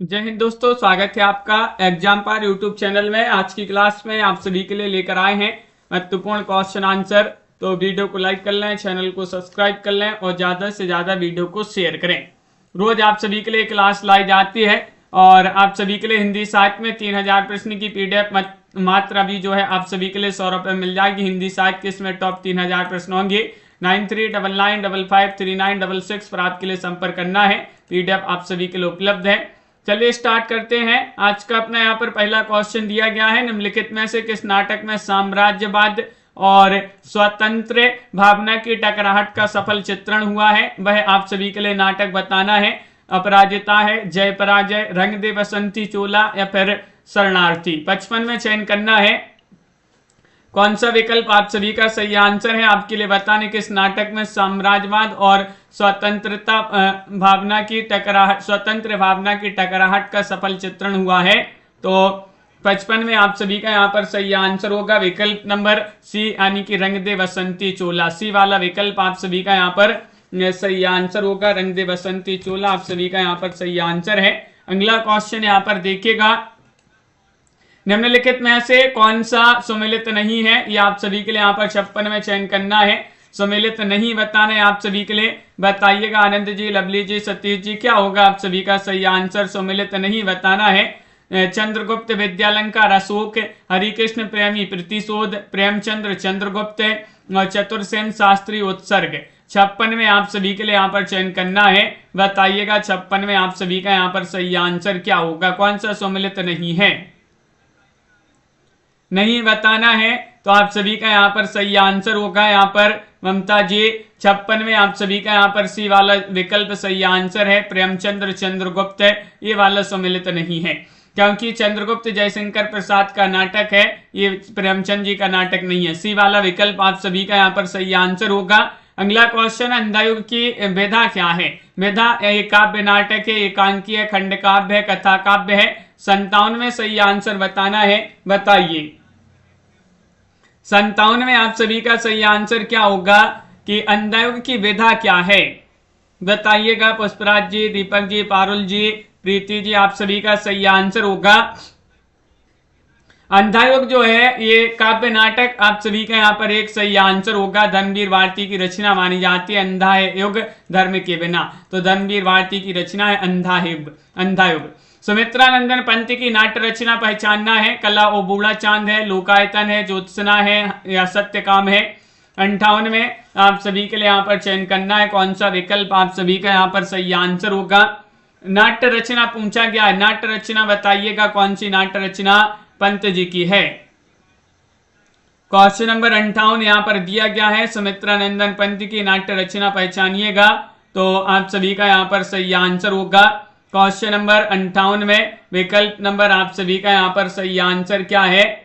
जय हिंद दोस्तों, स्वागत है आपका एग्जाम पार यूट्यूब चैनल में। आज की क्लास में आप सभी के लिए लेकर आए हैं महत्वपूर्ण क्वेश्चन आंसर। तो वीडियो को लाइक कर लें, चैनल को सब्सक्राइब कर लें और ज़्यादा से ज़्यादा वीडियो को शेयर करें। रोज आप सभी के लिए क्लास लाई जाती है और आप सभी के लिए हिंदी साहित्य में 3000 प्रश्न की PDF मात्र अभी जो है आप सभी के लिए 100 रुपये मिल जाएगी। हिंदी साहित्य के इसमें टॉप 3000 प्रश्न होंगे। 9399553966 पर आपके लिए संपर्क करना है। PDF आप सभी के लिए उपलब्ध है। चलिए स्टार्ट करते हैं। आज का अपना यहाँ पर पहला क्वेश्चन दिया गया है, निम्नलिखित में से किस नाटक में साम्राज्यवाद और स्वतंत्र भावना की टकराहट का सफल चित्रण हुआ है। वह आप सभी के लिए नाटक बताना है। अपराजिता है, जय पराजय, रंग दे बसंती चोला या फिर शरणार्थी। 55 में चयन करना है। कौन सा विकल्प आप सभी का सही आंसर है आपके लिए बताने किस नाटक में साम्राज्यवाद और स्वतंत्र भावना की टकराहट का सफल चित्रण हुआ है। तो 55 में आप सभी का यहाँ पर सही आंसर होगा विकल्प नंबर सी, यानी कि रंग दे बसंती चोला। सी वाला विकल्प आप सभी का यहाँ पर सही आंसर होगा। रंग दे बसंती चोला आप सभी का यहाँ पर सही आंसर है। अगला क्वेश्चन यहाँ पर देखिएगा, निम्नलिखित में से कौन सा सुमेलित नहीं है। ये आप सभी के लिए यहाँ पर 56 में चयन करना है। सुमेलित नहीं बताना है आप सभी के लिए। बताइएगा आनंद जी, लवली जी, सतीश जी, क्या होगा आप सभी का सही आंसर। सुमेलित नहीं बताना है। चंद्रगुप्त, विद्यालंकार, अशोक, हरिकृष्ण प्रेमी, प्रतिशोध, प्रेमचंद्र, चंद्रगुप्त और चतुर्सेन शास्त्री उत्सर्ग। 56 में आप सभी के लिए यहाँ पर चयन करना है। बताइएगा 56 में आप सभी का यहाँ पर सही आंसर क्या होगा। कौन सा सुमेलित नहीं है, नहीं बताना है। तो आप सभी का यहाँ पर सही आंसर होगा यहाँ पर ममता जी। 56 में आप सभी का यहाँ पर सी वाला विकल्प सही आंसर है। प्रेमचंद्र चंद्रगुप्त है, ये वाला सम्मिलित नहीं है क्योंकि चंद्रगुप्त जयशंकर प्रसाद का नाटक है, ये प्रेमचंद जी का नाटक नहीं है। सी वाला विकल्प आप सभी का यहाँ पर सही आंसर होगा। अगला क्वेश्चन, अंधायुग की विधा क्या है। विधा एक काव्य नाटक है, एकांकी है, खंड काव्य है, कथा काव्य है। 57 में सही आंसर बताना है। बताइए 57 में आप सभी का सही आंसर क्या होगा कि अंधायुग की विधा क्या है। बताइएगा पुष्पराज जी, दीपक जी, पारुल जी, प्रीति जी, आप सभी का सही आंसर होगा। अंधायुग जो है ये काव्य नाटक आप सभी का यहाँ पर एक सही आंसर होगा। धर्मवीर भारती की रचना मानी जाती है। अंधायुग धर्म के बिना, तो धर्मवीर भारती की रचना है अंधायुग। सुमित्रानंदन पंत की नाट्य रचना पहचानना है। कला ओ बूढ़ा चांद है, लोकायतन है, ज्योत्सना है या सत्यकाम है। 58 में आप सभी के लिए यहाँ पर चयन करना है। कौन सा विकल्प आप सभी का यहाँ पर सही आंसर होगा। नाट्य रचना पूछा गया है, नाट्य रचना बताइएगा कौन सी नाट्य रचना पंत जी की है। क्वेश्चन नंबर 58 यहाँ पर दिया गया है। सुमित्रानंदन पंत की नाट्य रचना पहचानिएगा, तो आप सभी का यहाँ पर सही आंसर होगा। क्वेश्चन नंबर 58 में विकल्प नंबर आप सभी का यहाँ पर सही आंसर क्या है।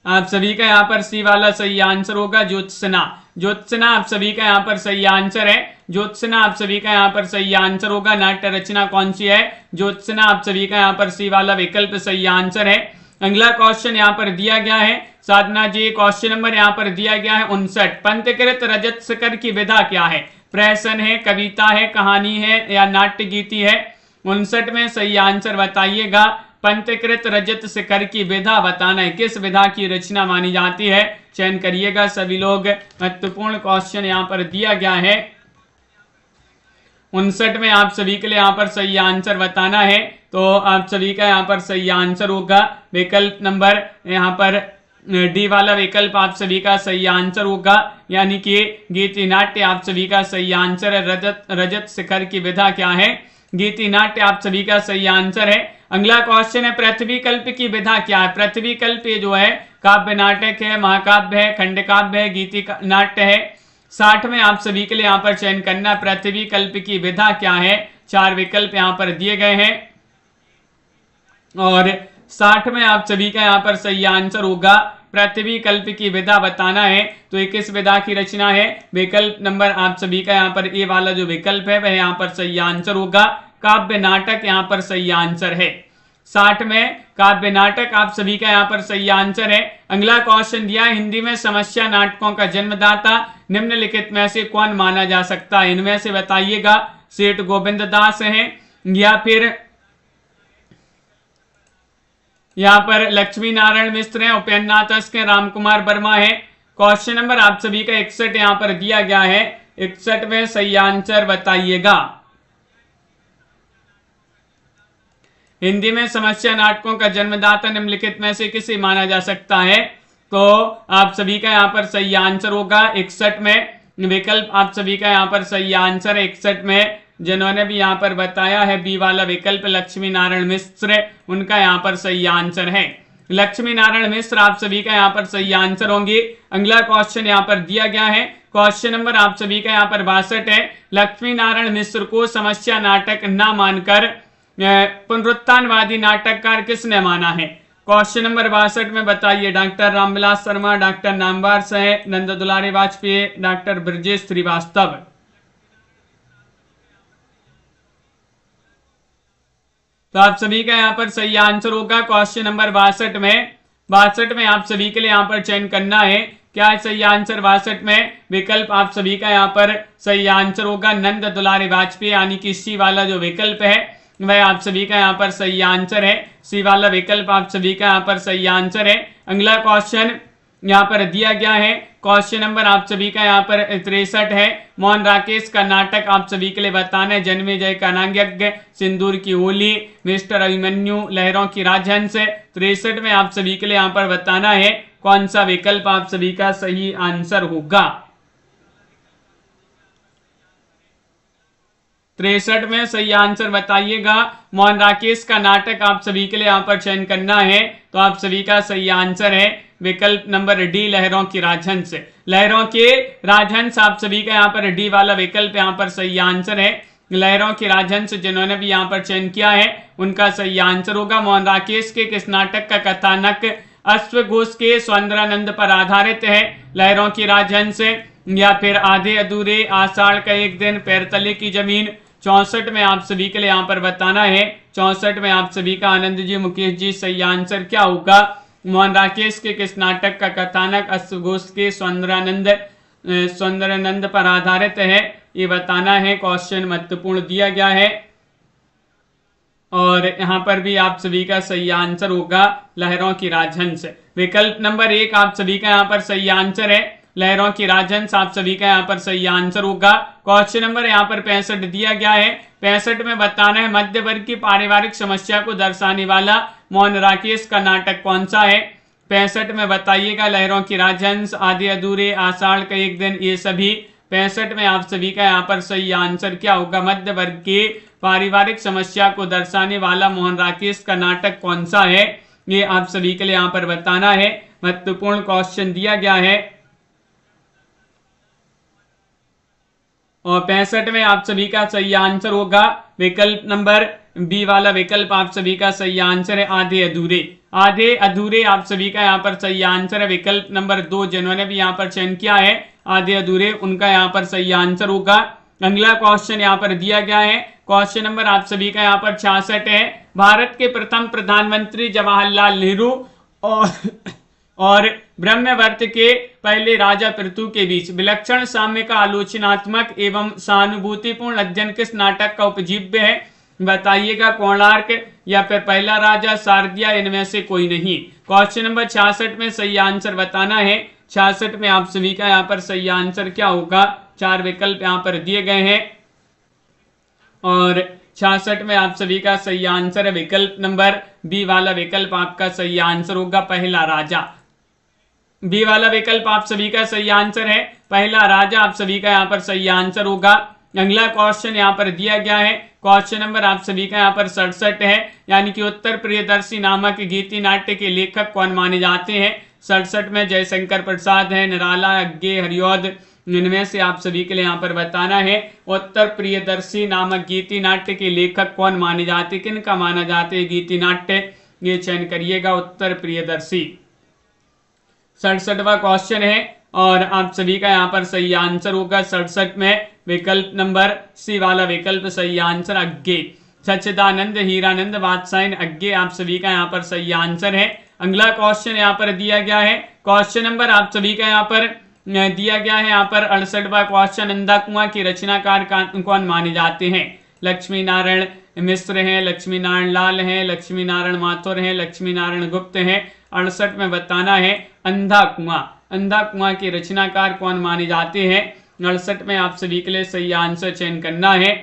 आप सभी का यहाँ पर सी वाला सही आंसर होगा, ज्योत्सना। ज्योत्सना आप सभी का यहाँ पर सही आंसर है। ज्योत्सना आप सभी का यहाँ पर सही आंसर होगा। नाट्य रचना कौन सी है, ज्योत्सना आप सभी का यहाँ पर सी वाला विकल्प सही आंसर है। अगला क्वेश्चन यहाँ पर दिया गया है, साधना जी, क्वेश्चन नंबर यहाँ पर दिया गया है 59। पंथकृत रजत शिखर की विधा क्या है। प्रहसन है, कविता है, कहानी है या नाट्य गीति है। 59 में सही आंसर बताइएगा। पंथकृत रजत शिखर की विधा बताना है, किस विधा की रचना मानी जाती है। चयन करिएगा सभी लोग। महत्वपूर्ण क्वेश्चन यहाँ पर दिया गया है। 59 में आप सभी के लिए यहाँ पर सही आंसर बताना है। तो आप सभी का यहाँ पर सही आंसर होगा विकल्प नंबर यहाँ पर डी वाला विकल्प आप सभी का सही आंसर होगा, यानी कि गीति नाट्य आप सभी का सही आंसर है। रजत शिखर की विधा क्या है, गीति नाट्य आप सभी का सही आंसर है। अगला क्वेश्चन है, पृथ्वी कल्प की विधा क्या है। पृथ्वी कल्प ये जो है काव्य नाटक है, महाकाव्य है, खंड काव्य है, गीति नाट्य है। 60 में आप सभी के लिए यहाँ पर चयन करना, पृथ्वी कल्प की विधा क्या है। 4 विकल्प यहाँ पर दिए गए हैं और 60 में आप सभी का यहाँ पर सही आंसर होगा। पृथ्वी कल्प की विधा बताना है, तो ये किस विधा की रचना है। विकल्प नंबर आप सभी का यहाँ पर ए वाला जो विकल्प है वह यहाँ पर सही आंसर होगा। काव्य नाटक यहाँ पर सही आंसर है। 60 में काव्य नाटक आप सभी का यहाँ पर सही आंसर है। अगला क्वेश्चन दिया है, हिंदी में समस्या नाटकों का जन्मदाता निम्नलिखित में से कौन माना जा सकता है। इनमें से बताइएगा सेठ गोविंद दास हैं, या फिर यहाँ पर लक्ष्मी नारायण मिश्र हैं, उपेन्द्र नाथ अश्क हैं, राम कुमार वर्मा है। क्वेश्चन नंबर आप सभी का 61 यहाँ पर दिया गया है। 61 में सही आंसर बताइएगा। हिंदी में समस्या नाटकों का जन्मदाता निम्नलिखित में से किसे माना जा सकता है? तो आप सभी का यहाँ पर सही आंसर होगा 61 में विकल्प आप सभी का यहाँ पर सही आंसर है 61 में। जिन्होंने भी यहाँ पर बताया है बी वाला विकल्प लक्ष्मी नारायण मिश्र, उनका यहाँ पर सही आंसर है लक्ष्मी नारायण मिश्र। आप सभी का यहाँ पर सही आंसर होंगे। अगला क्वेश्चन यहाँ पर दिया गया है। क्वेश्चन नंबर आप सभी का यहाँ पर 62 है। लक्ष्मी नारायण मिश्र को समस्या नाटक न मानकर पुनरुत्थानवादी नाटककार किसने माना है? क्वेश्चन नंबर 62 में बताइए। डॉक्टर रामविलास शर्मा, डॉक्टर नामवर सह, नंद दुलारी वाजपेयी, डॉक्टर ब्रजेश श्रीवास्तव। तो आप सभी का यहाँ पर सही आंसर होगा क्वेश्चन नंबर 62 में। 62 में आप सभी के लिए यहाँ पर चयन करना है। क्या है सही आंसर 62 में? विकल्प आप सभी का यहाँ पर सही आंसर होगा नंद दुलारी वाजपेयी, यानी कि सी वाला जो विकल्प है वह आप सभी का यहाँ पर सही आंसर है। सी वाला विकल्प आप सभी का यहाँ पर सही आंसर है। अगला क्वेश्चन यहाँ पर दिया गया है। क्वेश्चन नंबर आप सभी का यहाँ पर 63 है। मोहन राकेश का नाटक आप सभी के लिए बताना है। जन्मेजय का नाट्यज्ञ, सिंदूर की होली, मिस्टर अभिमन्यु, लहरों की राजहंस। 63 में आप सभी के लिए यहाँ पर बताना है कौन सा विकल्प आप सभी का सही आंसर होगा। 63 में सही आंसर बताइएगा। मोहन राकेश का नाटक आप सभी के लिए यहाँ पर चयन करना है। तो आप सभी का सही आंसर है विकल्प नंबर डी लहरों की राजहंस। लहरों के राजहंस आप सभी का यहाँ पर डी वाला विकल्प यहाँ पर सही आंसर है। लहरों की राजहंस जिन्होंने भी यहाँ पर चयन किया है उनका सही आंसर होगा। मोहन राकेश के किस नाटक का कथानक अश्वघोष के सौंदर्यानंद पर आधारित है? लहरों की राजहंस, या फिर आधे अधूरे, आषाढ़ का एक दिन, पैरतले की जमीन। 64 में आप सभी के लिए यहाँ पर बताना है। 64 में आप सभी का आनंद जी, मुकेश जी सही आंसर क्या होगा? मोहन राकेश के किस नाटक का कथानक अश्वघोष के सौंदर्यानंद पर आधारित है? ये बताना है। क्वेश्चन महत्वपूर्ण दिया गया है और यहाँ पर भी आप सभी का सही आंसर होगा लहरों की राजहंस। विकल्प नंबर 1 आप सभी का यहाँ पर सही आंसर है। लहरों की राजहंस आप सभी का यहाँ पर सही आंसर होगा। क्वेश्चन नंबर यहाँ पर 65 दिया गया है। 65 में बताना है मध्य वर्ग की पारिवारिक समस्या को दर्शाने वाला मोहन राकेश का नाटक कौन सा है? 65 में बताइएगा। लहरों की राजहंस, आधे अधूरे, आषाढ़ का एक दिन, ये सभी। 65 में आप सभी का यहाँ पर सही आंसर क्या होगा? मध्य वर्ग की पारिवारिक समस्या को दर्शाने वाला मोहन राकेश का नाटक कौन सा है? ये आप सभी के लिए यहाँ पर बताना है। महत्वपूर्ण क्वेश्चन दिया गया है। और 65 में आप सभी का सही आंसर होगा विकल्प नंबर बी वाला विकल्प आप सभी का सही आंसर है आधे अधूरे। आधे अधूरे आप सभी का यहाँ पर सही आंसर है। विकल्प नंबर 2 जिन्होंने भी यहाँ पर चयन किया है आधे अधूरे, उनका यहाँ पर सही आंसर होगा। अगला क्वेश्चन यहाँ पर दिया गया है। क्वेश्चन नंबर आप सभी का यहाँ पर 66 है। भारत के प्रथम प्रधानमंत्री जवाहरलाल नेहरू और ब्रह्मवर्त के पहले राजा पृथु के बीच विलक्षण साम्य का आलोचनात्मक एवं सहानुभूतिपूर्ण अध्ययन किस नाटक का उपजीव्य है? बताइएगा। कोणार्क, या फिर पहला राजा, शारदिया, इनमें से कोई नहीं। क्वेश्चन नंबर 66 में सही आंसर बताना है। 66 में आप सभी का यहाँ पर सही आंसर क्या होगा? 4 विकल्प यहाँ पर दिए गए हैं और 66 में आप सभी का सही आंसर है विकल्प नंबर बी वाला विकल्प आपका सही आंसर होगा पहला राजा। बी वाला विकल्प आप सभी का सही आंसर है पहला राजा, आप सभी का यहाँ पर सही आंसर होगा। अगला क्वेश्चन यहाँ पर दिया गया है। क्वेश्चन नंबर आप सभी का यहाँ पर 67 है, यानी कि उत्तर प्रियदर्शी नामक गीति नाट्य के लेखक कौन माने जाते हैं? 67 में जयशंकर प्रसाद है, निराला, अज्ञे, हरिऔध, इनमें से आप सभी के लिए यहाँ पर बताना है उत्तर प्रियदर्शी नामक गीति नाट्य के लेखक कौन माने जाते, किनका माना जाते हैं गीति नाट्य? ये चयन करिएगा उत्तर प्रियदर्शी। 67वां क्वेश्चन है और आप सभी का यहाँ पर सही आंसर होगा 67 में विकल्प नंबर सी वाला विकल्प सही आंसर अज्ञे। सच्चिदानंद, हीरानंद, वात्सायन, अज्ञे आप सभी का यहाँ पर सही आंसर है। अगला क्वेश्चन यहाँ पर दिया गया है। क्वेश्चन नंबर आप सभी का यहाँ पर दिया गया है यहाँ पर 68वां क्वेश्चन, अंधा कुआं की रचनाकार कौन माने जाते हैं? लक्ष्मी नारायण मिश्र हैं, लक्ष्मी नारायण लाल हैं, लक्ष्मी नारायण माथुर हैं, लक्ष्मी नारायण गुप्त हैं। 68 में बताना है अंधा कुआं। अंधा कुआं के रचनाकार कौन माने जाते हैं? 68 में आप सभी के लिए सही आंसर चयन करना है।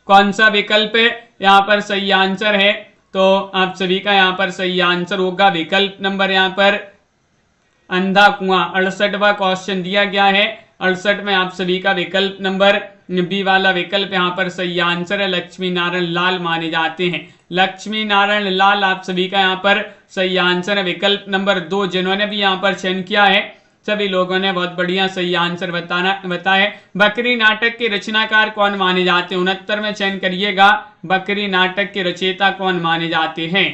कौन सा विकल्प यहाँ पर सही आंसर है? तो आप सभी का यहाँ पर सही आंसर होगा विकल्प नंबर यहाँ पर अंधा कुआं। 68वां क्वेश्चन दिया गया है। 68 में आप सभी का विकल्प नंबर बी वाला विकल्प यहाँ पर सही आंसर है। लक्ष्मी नारायण लाल माने जाते हैं। लक्ष्मी नारायण लाल आप सभी का यहाँ पर सही आंसर है। विकल्प नंबर 2 जिन्होंने भी यहाँ पर चयन किया है सभी लोगों ने बहुत बढ़िया सही आंसर बताया। बकरी नाटक के रचनाकार कौन माने जाते हैं? 69 में चयन करिएगा। बकरी नाटक के रचयिता कौन माने जाते हैं?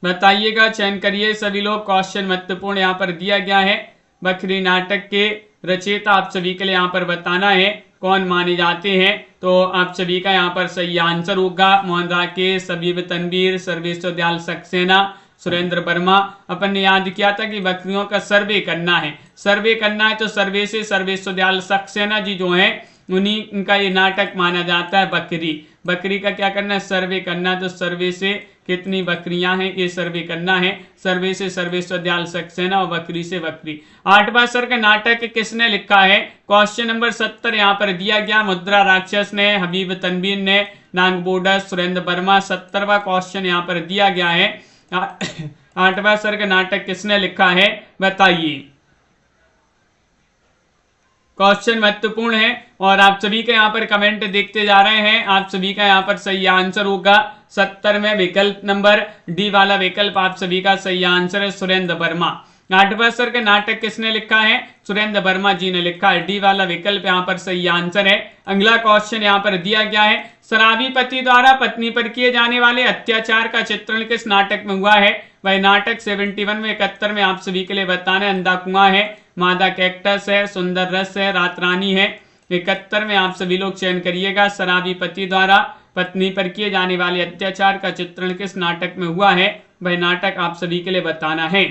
बताइएगा, चयन करिए सभी लोग। क्वेश्चन महत्वपूर्ण यहाँ पर दिया गया है। बकरी नाटक के रचयिता आप सभी के लिए यहाँ पर बताना है कौन माने जाते हैं। तो आप सभी का यहाँ पर सही आंसर होगा मोहन राकेश, हबीब तनवीर, सर्वेश्वर दयाल सक्सेना, सुरेंद्र वर्मा। अपन ने याद किया था कि बकरियों का सर्वे करना है। सर्वे करना है तो सर्वे से सर्वेश्वर दयाल सक्सेना जी जो है उन्हीं इनका ये नाटक माना जाता है। बकरी का क्या करना है? सर्वे करना है। तो सर्वे से कितनी बकरियां हैं ये सर्वे करना है। सर्वे से सर्वेश्वर दयाल सक्सेना और बकरी से बकरी। 8वां सर्ग नाटक किसने लिखा है? क्वेश्चन नंबर 70 यहाँ पर दिया गया। मुद्रा राक्षस ने, हबीब तनवीर ने, नागबोडस, सुरेंद्र वर्मा। 70वां क्वेश्चन यहाँ पर दिया गया है। 8वां सर्ग नाटक किसने लिखा है बताइए। क्वेश्चन महत्वपूर्ण है और आप सभी के यहाँ पर कमेंट देखते जा रहे हैं। आप सभी का यहाँ पर सही आंसर होगा 70 में विकल्प नंबर डी वाला विकल्प आप सभी का सही आंसर है, सुरेंद्र वर्मा। 8वां सर्ग नाटक किसने लिखा है? सुरेंद्र वर्मा जी ने लिखा है। डी वाला विकल्प यहाँ पर सही आंसर है। अगला क्वेश्चन यहाँ पर दिया गया है। शराबी पति द्वारा पत्नी पर किए जाने वाले अत्याचार का चित्रण किस नाटक में हुआ है? वह नाटक 71 में 71 में आप सभी के लिए बताना है। अंधा कुआं है, मादा कैक्टस है, सुंदर रस है, रात रानी है। 71 में आप सभी लोग चयन करिएगा। शराबी पति द्वारा पत्नी पर किए जाने वाले अत्याचार का चित्रण किस नाटक में हुआ है? वह नाटक आप सभी के लिए बताना है।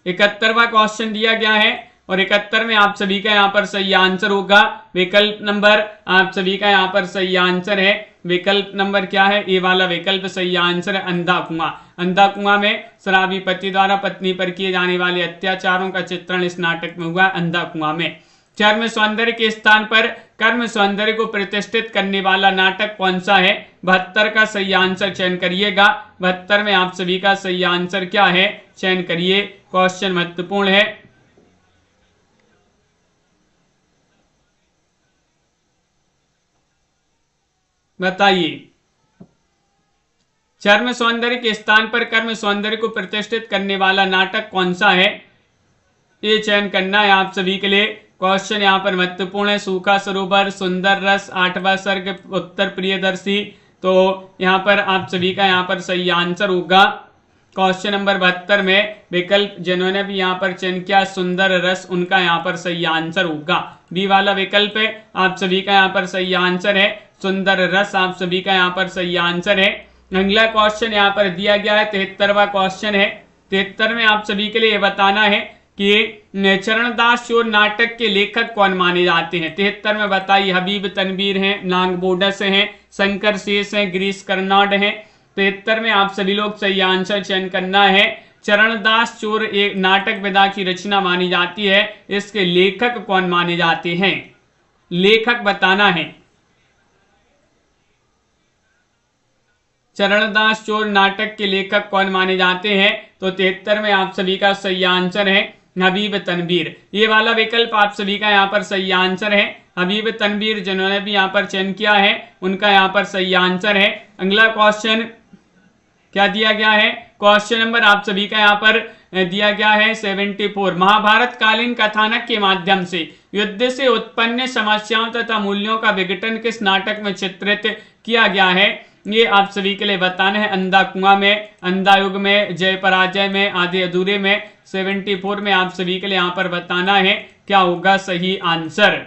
71वां क्वेश्चन दिया गया है और 71 में आप सभी का यहाँ पर सही आंसर होगा विकल्प नंबर आप सभी का यहाँ पर सही आंसर है। विकल्प नंबर क्या है? ए वाला विकल्प सही आंसर है, अंधा कुआं। अंधा कुआं में शराबी पति द्वारा पत्नी पर किए जाने वाले अत्याचारों का चित्रण इस नाटक में हुआ अंधा कुआं में। चर्म सौंदर्य के स्थान पर कर्म सौंदर्य को प्रतिष्ठित करने वाला नाटक कौन सा है? 72 का सही आंसर चयन करिएगा। 72 में आप सभी का सही आंसर क्या है? चयन करिए। क्वेश्चन महत्वपूर्ण है। बताइए, चर्म सौंदर्य के स्थान पर कर्म सौंदर्य को प्रतिष्ठित करने वाला नाटक कौन सा है? ये चयन करना है आप सभी के लिए। क्वेश्चन यहाँ पर महत्वपूर्ण है। सूखा सरोवर, सुंदर रस, 8वां सर्ग, उत्तर प्रियदर्शी। तो यहाँ पर आप सभी का यहाँ पर सही आंसर होगा क्वेश्चन नंबर 72 में विकल्प जिन्होंने भी यहाँ पर चयन किया सुंदर रस, उनका यहाँ पर सही आंसर होगा बी वाला विकल्प है। आप सभी का यहाँ पर सही आंसर है सुंदर रस, आप सभी का यहाँ पर सही आंसर है। अगला क्वेश्चन यहाँ पर दिया गया है 73वां क्वेश्चन है। 73 में आप सभी के लिए बताना है कि चरणदास चोर नाटक के लेखक कौन माने जाते हैं। 73 में बताइए। हबीब तनवीर हैं, नागबोडस हैं, शंकर शेष हैं, गिरीश कर्नाड हैं। 73 में आप सभी लोग सही आंसर चयन करना है। चरणदास चोर एक नाटक विधा की रचना मानी जाती है। इसके लेखक कौन माने जाते हैं? लेखक बताना है। चरणदास चोर नाटक के लेखक कौन माने जाते हैं? तो 73 में आप सभी का सही आंसर है हबीब तनवीर। ये वाला विकल्प आप सभी का यहाँ पर सही आंसर है। हबीब तनवीर जिन्होंने भी यहाँ पर चयन किया है उनका यहाँ पर सही आंसर है। अगला क्वेश्चन क्या दिया गया है? क्वेश्चन नंबर आप सभी का यहाँ पर दिया गया है 74। महाभारत कालीन कथानक के माध्यम से युद्ध से उत्पन्न समस्याओं तथा मूल्यों का विघटन किस नाटक में चित्रित किया गया है? ये आप सभी के लिए बताना है। अंधा कुआं में, अंधा युग में, जय पराजय में, आधे अधूरे में। 74 में आप सभी के लिए यहाँ पर बताना है क्या होगा सही आंसर।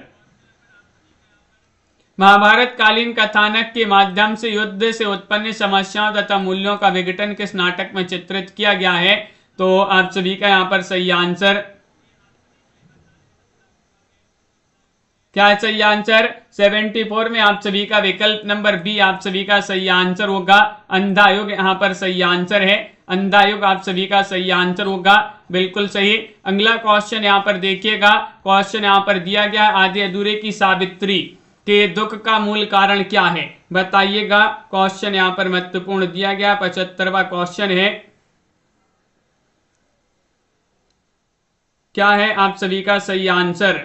महाभारत कालीन कथानक के माध्यम से युद्ध से उत्पन्न समस्याओं तथा मूल्यों का विघटन किस नाटक में चित्रित किया गया है? तो आप सभी का यहाँ पर सही आंसर क्या है? सही आंसर 74 में आप सभी का विकल्प नंबर बी आप सभी का सही आंसर होगा। अंधा युग यहाँ पर सही आंसर है। अंधा युग आप सभी का सही आंसर होगा, बिल्कुल सही। अगला क्वेश्चन यहाँ पर देखिएगा। क्वेश्चन यहाँ पर दिया गया, आधे अधूरे की सावित्री के दुख का मूल कारण क्या है? बताइएगा। क्वेश्चन यहाँ पर महत्वपूर्ण दिया गया, 75वां क्वेश्चन है। क्या है आप सभी का सही आंसर?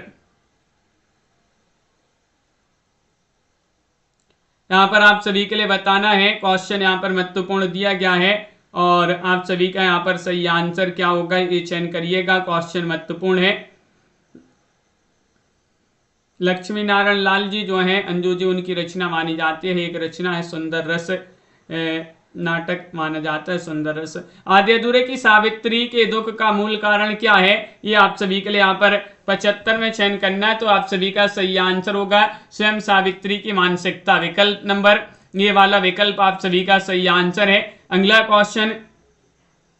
यहाँ पर आप सभी के लिए बताना है। क्वेश्चन यहाँ पर महत्वपूर्ण दिया गया है और आप सभी का यहाँ पर सही आंसर क्या होगा ये चयन करिएगा। क्वेश्चन महत्वपूर्ण है। लक्ष्मी नारायण लाल जी जो हैं अंजू जी, उनकी रचना मानी जाती है। एक रचना है सुंदर रस, नाटक माना जाता है सुंदर रस। आधे अधूरे की सावित्री के दुख का मूल कारण क्या है? ये आप सभी के लिए यहाँ पर 75 में चयन करना है। तो आप सभी का सही आंसर होगा स्वयं सावित्री की मानसिकता। विकल्प नंबर ये वाला विकल्प आप सभी का सही आंसर है। अगला क्वेश्चन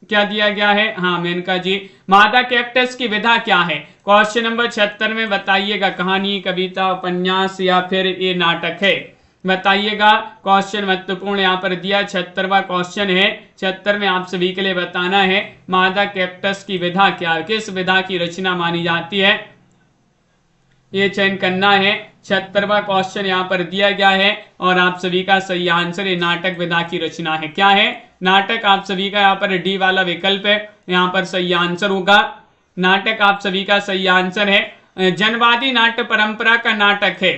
क्या दिया गया है? हाँ मेनका जी, मादा कैक्टस की विधा क्या है? क्वेश्चन नंबर 76 में बताइएगा। कहानी, कविता, उपन्यास या फिर ये नाटक है? बताइएगा। क्वेश्चन महत्वपूर्ण यहाँ पर दिया, 76वां क्वेश्चन है। 76 में आप सभी के लिए बताना है मादा कैक्टस की विधा क्या है, किस विधा की रचना मानी जाती है, ये चयन करना है। 76वां क्वेश्चन यहाँ पर दिया गया है और आप सभी का सही आंसर ये नाटक विधा की रचना है। क्या है? नाटक। आप सभी का यहाँ पर डी वाला विकल्प है, यहाँ पर सही आंसर होगा। नाटक आप सभी का सही आंसर है। जनवादी नाट्य परंपरा का नाटक है।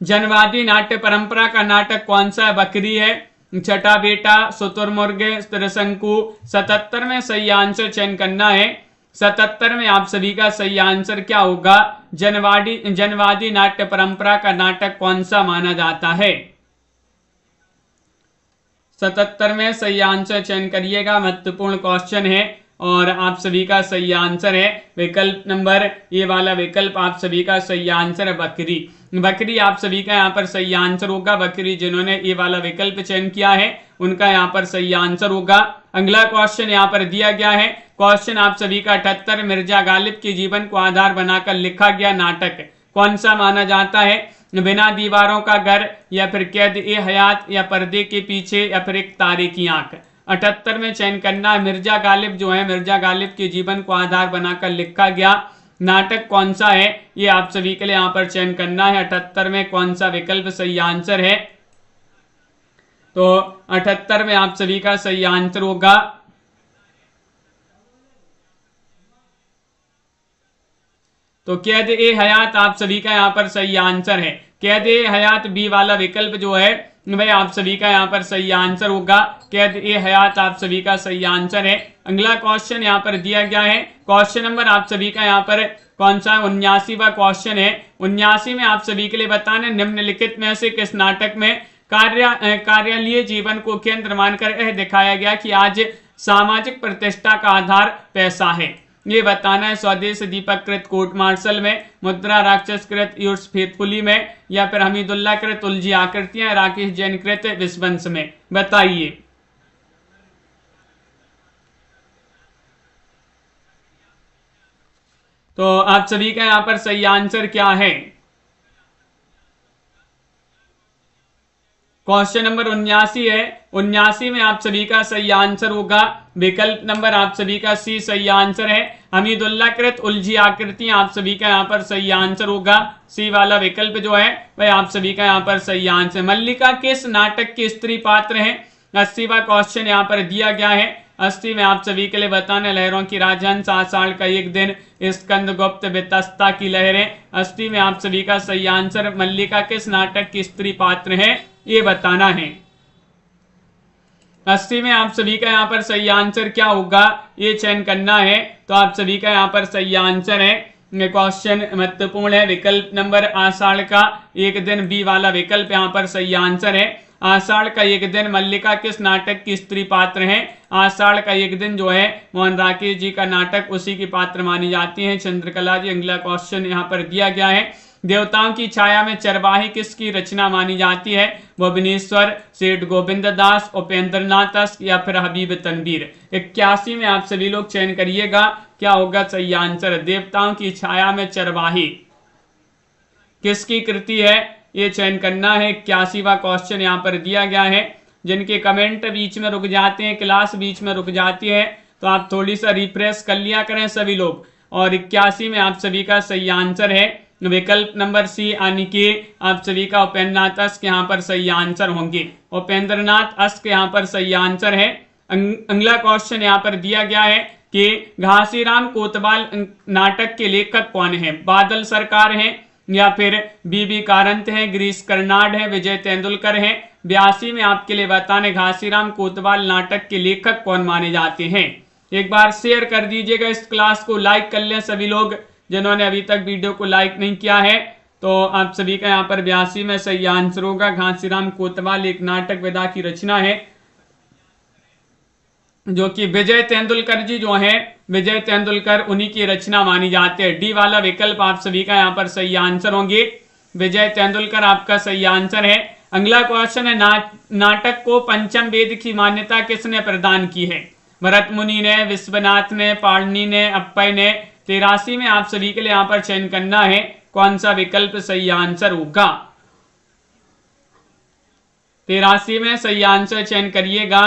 जनवादी नाट्य परंपरा का नाटक कौन सा है? बकरी है, छठा बेटा, शुतुरमुर्ग, त्रिशंकु। 77 में सही आंसर चयन करना है। 77 में आप सभी का सही आंसर क्या होगा? जनवादी नाट्य परंपरा का नाटक कौन सा माना जाता है? 77 में सही आंसर चयन करिएगा। महत्वपूर्ण क्वेश्चन है और आप सभी का सही आंसर है विकल्प नंबर ये वाला विकल्प आप सभी का सही आंसर है बकरी। बकरी आप सभी का यहाँ पर सही आंसर होगा। बकरी जिन्होंने ये वाला विकल्प चयन किया है उनका यहाँ पर सही आंसर होगा। अगला क्वेश्चन यहाँ पर दिया गया है। क्वेश्चन आप सभी का 78, मिर्जा गालिब के जीवन को आधार बनाकर लिखा गया नाटक कौन सा माना जाता है? बिना दीवारों का घर या फिर कैद ए हयात या पर्दे के पीछे या फिर एक तारे की आंख। 78 में चयन करना है। मिर्जा गालिब जो है, मिर्जा गालिब के जीवन को आधार बनाकर लिखा गया नाटक कौन सा है? ये आप सभी के लिए यहाँ पर चयन करना है। 78 में कौन सा विकल्प सही आंसर है? तो 78 में आप सभी का सही आंसर होगा तो कैद ए हयात आप सभी का यहाँ पर सही आंसर है। कैद ए हयात बी वाला विकल्प जो है वह आप सभी का यहाँ पर सही आंसर होगा। कैद ए हयात आप सभी का सही आंसर है। अगला क्वेश्चन यहाँ पर दिया गया है। क्वेश्चन नंबर आप सभी का यहाँ पर कौन सा? 79वां क्वेश्चन है। 79 में आप सभी के लिए बताना, निम्नलिखित में से किस नाटक में कार्यालयीय जीवन को केंद्र मानकर यह दिखाया गया कि आज सामाजिक प्रतिष्ठा का आधार पैसा है? ये बताना है। स्वदेश दीपक कृत कोर्ट मार्शल में, मुद्रा राक्षस कृत यूर्स फेथफुली में या फिर हमीदुल्ला कृत उलझी आकृतियां, राकेश जैन कृत विश्वंस में। बताइए। तो आप सभी का यहाँ पर सही आंसर क्या है? क्वेश्चन नंबर 79 है। 79 में आप सभी का सही आंसर होगा विकल्प नंबर आप सभी का सी सही आंसर है। हमीदुल्ला कृत उलझी आकृतियां आप सभी का यहाँ पर सही आंसर होगा। सी वाला विकल्प जो है वह आप सभी का यहाँ पर सही आंसर। मल्लिका किस नाटक के स्त्री पात्र है? 80वां क्वेश्चन यहाँ पर दिया गया है। 80 में आप सभी के लिए बताना, लहरों की राजहंस, आषाढ़ का एक दिन, स्कंदगुप्त, वितस्ता की लहरें। 80 में आप सभी का सही आंसर मल्लिका किस नाटक की स्त्री पात्र है ये बताना है। 80 में आप सभी का यहाँ पर सही आंसर क्या होगा ये चयन करना है। तो आप सभी का यहाँ पर सही आंसर है, क्वेश्चन महत्वपूर्ण है, विकल्प नंबर आषाढ़ का एक दिन बी वाला विकल्प यहाँ पर सही आंसर है। आषाढ़ का एक दिन मल्लिका किस नाटक की स्त्री पात्र है? आषाढ़ का एक दिन जो है मोहन राकेश जी का नाटक, उसी की पात्र मानी जाती है चंद्रकला जी। अगला क्वेश्चन यहाँ पर दिया गया है। देवताओं की छाया में चरवाही किसकी रचना मानी जाती है? भुवनेश्वर, सेठ गोविंद दास, उपेंद्र नाथ या फिर हबीब तनवीर। 81 में आप सभी लोग चयन करिएगा, क्या होगा सही आंसर? देवताओं की छाया में चरवाही किसकी कृति है, ये चयन करना है। 81वां क्वेश्चन यहाँ पर दिया गया है। जिनके कमेंट बीच में रुक जाते हैं, क्लास बीच में रुक जाती है, तो आप थोड़ी सा रिफ्रेश कर लिया करें सभी लोग। और 81 में आप सभी का सही आंसर है विकल्प नंबर सी, यानी कि आप सभी का उपेंद्र नाथ अश्क यहाँ पर सही आंसर होंगे। उपेंद्र नाथ अश्क यहाँ पर सही आंसर है। अगला क्वेश्चन यहाँ पर दिया गया है कि घासीराम कोतवाल नाटक के लेखक कौन है? बादल सरकार हैं या फिर बीबी कारंत हैं, गिरीश कर्नाड हैं, विजय तेंदुलकर हैं। 82 में आपके लिए बताने घासीराम कोतवाल नाटक के लेखक कौन माने जाते हैं। एक बार शेयर कर दीजिएगा इस क्लास को, लाइक कर लें सभी लोग जिन्होंने अभी तक वीडियो को लाइक नहीं किया है। तो आप सभी का यहाँ पर 82 में सही आंसर होगा। घासीराम कोतवाल एक नाटक विधा की रचना है जो कि विजय तेंदुलकर जी जो हैं, विजय तेंदुलकर उन्हीं की रचना मानी जाती है। डी वाला विकल्प आप सभी का यहाँ पर सही आंसर होंगे। विजय तेंदुलकर आपका सही आंसर है। अगला क्वेश्चन है नाटक को पंचम वेद की मान्यता किसने प्रदान की है? भरत मुनि ने, विश्वनाथ ने, पाणिनि ने, अप्पय ने। 83 में आप सभी के लिए यहाँ पर चयन करना है कौन सा विकल्प सही आंसर होगा। 83 में सही आंसर चयन करिएगा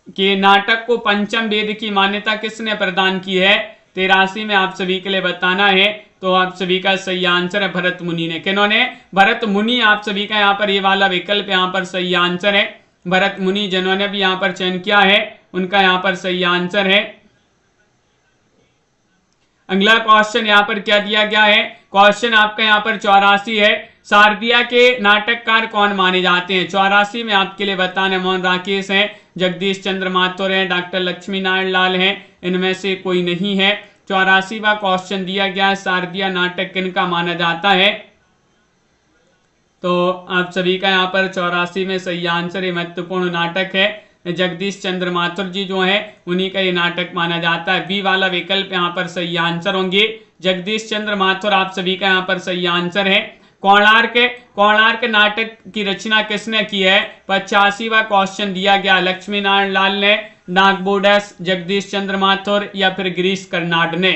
कि नाटक को पंचम वेद की मान्यता किसने प्रदान की है। 83 में आप सभी के लिए बताना है, तो आप सभी का सही आंसर है भरत मुनि ने। किन्होंने? भरत मुनि आप सभी का यहाँ पर ये वाला विकल्प यहाँ पर सही आंसर है। भरत मुनि जिन्होंने भी यहाँ पर चयन किया है उनका यहाँ पर सही आंसर है। अगला क्वेश्चन यहाँ पर क्या दिया गया है? क्वेश्चन आपका यहाँ पर 84 है। शारदिया के नाटककार कौन माने जाते हैं? 84 में आपके लिए बताने मोहन राकेश हैं, जगदीश चंद्र माथुर हैं, डॉक्टर लक्ष्मी नारायण लाल हैं, इनमें से कोई नहीं है। 84वां क्वेश्चन दिया गया है, शारदिया नाटक किनका माना जाता है? तो आप सभी का यहाँ पर 84 में सही आंसर है महत्वपूर्ण नाटक है। जगदीश चंद्र माथुर जी जो है उन्हीं का ये नाटक माना जाता है। बी वाला विकल्प यहाँ पर सही आंसर होंगे। जगदीश चंद्र माथुर आप सभी का यहाँ पर सही आंसर है। कोणार्क नाटक की रचना किसने की है? 85वां क्वेश्चन दिया गया। लक्ष्मी नारायण लाल ने, नागबोडस, जगदीश चंद्र माथुर या फिर गिरीश कर्नाड ने।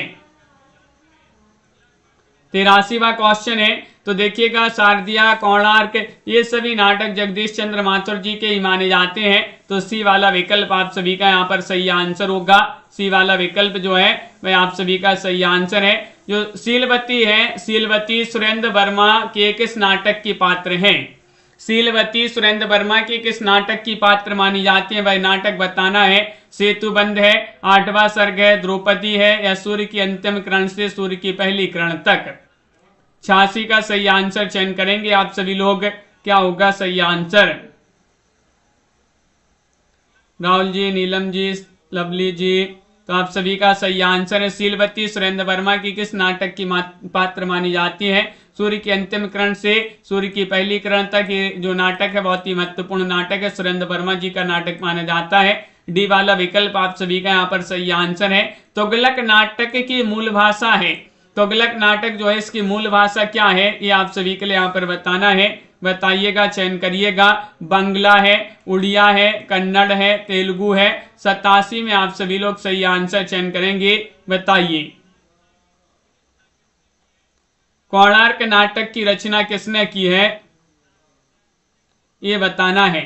83वां क्वेश्चन है। तो देखिएगा शारदिया, कोणार्क ये सभी नाटक जगदीश चंद्र माथुर जी के ही माने जाते हैं। तो सी वाला विकल्प आप सभी का यहाँ पर सही आंसर होगा। सी वाला विकल्प जो है वह आप सभी का सही आंसर है। जो शीलवती है, शीलवती सुरेंद्र वर्मा के किस नाटक की पात्र हैं? शीलवती सुरेंद्र वर्मा के किस नाटक की पात्र मानी जाती है? वह नाटक बताना है। सेतुबंध है, 8वां सर्ग है, द्रौपदी है या सूर्य की अंतिम किरण से सूर्य की पहली किरण तक। 86 का सही आंसर चयन करेंगे आप सभी लोग, क्या होगा सही आंसर? राहुल जी, नीलम जी, लवली जी, तो आप सभी का सही आंसर है शीलवती सुरेंद्र वर्मा की किस नाटक की पात्र मानी जाती है? सूर्य की अंतिम किरण से सूर्य की पहली किरण तक ये जो नाटक है बहुत ही महत्वपूर्ण नाटक है, सुरेंद्र वर्मा जी का नाटक माना जाता है। डी वाला विकल्प आप सभी का यहाँ पर सही आंसर है। तुगलक नाटक की मूल भाषा है, तुगलक नाटक जो है इसकी मूल भाषा क्या है ये आप सभी के लिए यहाँ पर बताना है। बताइएगा, चयन करिएगा। बांग्ला है, उड़िया है, कन्नड़ है, तेलुगु है। 87 में आप सभी लोग सही आंसर चयन करेंगे, बताइए। कोणार्क नाटक की रचना किसने की है ये बताना है।